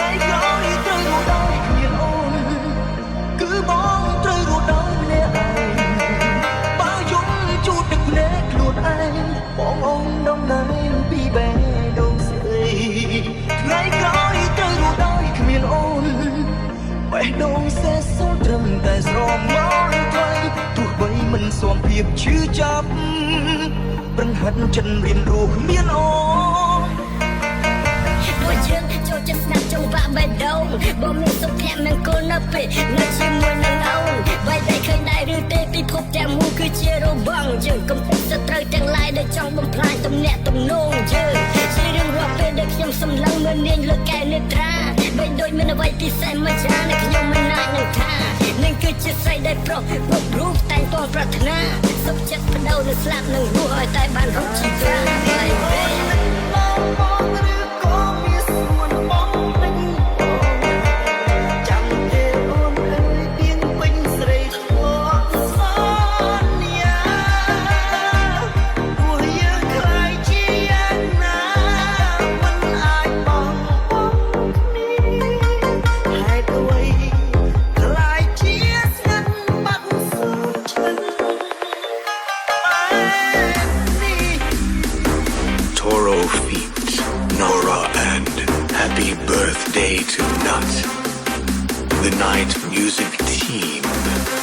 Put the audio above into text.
ថ្ងៃក្រោយត្រូវរស់ដោយគ្មានអូនគឺបងត្រូវរស់ដោយម្នាក់ឯងបើយំជូតទឹកភ្នែកខ្លួនឯងបងអូនដំណើរពីបេះដូងស្រីថ្ងៃក្រោយត្រូវរស់ដោយគ្មានអូនបេះដូងសេះសូនត្រឹមតែស្រមមកថ្លៃទោះបីមិនសមភាពឈឺចាប់ប្រឹងហាត់ចិនរៀនរស់មានអូនពួកយើងចូលចិត្តស្នាប់ចង្វាក់បេះដូងបើមានសុភមង្គលនៅពេលនៅជាមួយនឹងអូនបើតែឃើញដែរឬទេពិភពទាំងមូលគឺជារបងយើងកំពុងសត្រូវទាំងឡាយដែលចង់បំផ្លាញទំនាក់ទំនងយើងជារឿងរាល់ពេលដែលខ្ញុំសម្លឹងមើលនាងលើកែនេត្រាបីដូចមានអ្វីពិសេសមួយយ៉ាងដែលខ្ញុំមិនអាចនឹងថានឹងគឺជាស្រីដែលប្រុសគ្រប់រូបតែងតងប្រាថ្នាសុខចិត្តបដូរនឹងស្លាប់នឹងរស់ឲ្យតែបានរកជីវិតToro feet, Nora and happy birthday to Nut, the night music team.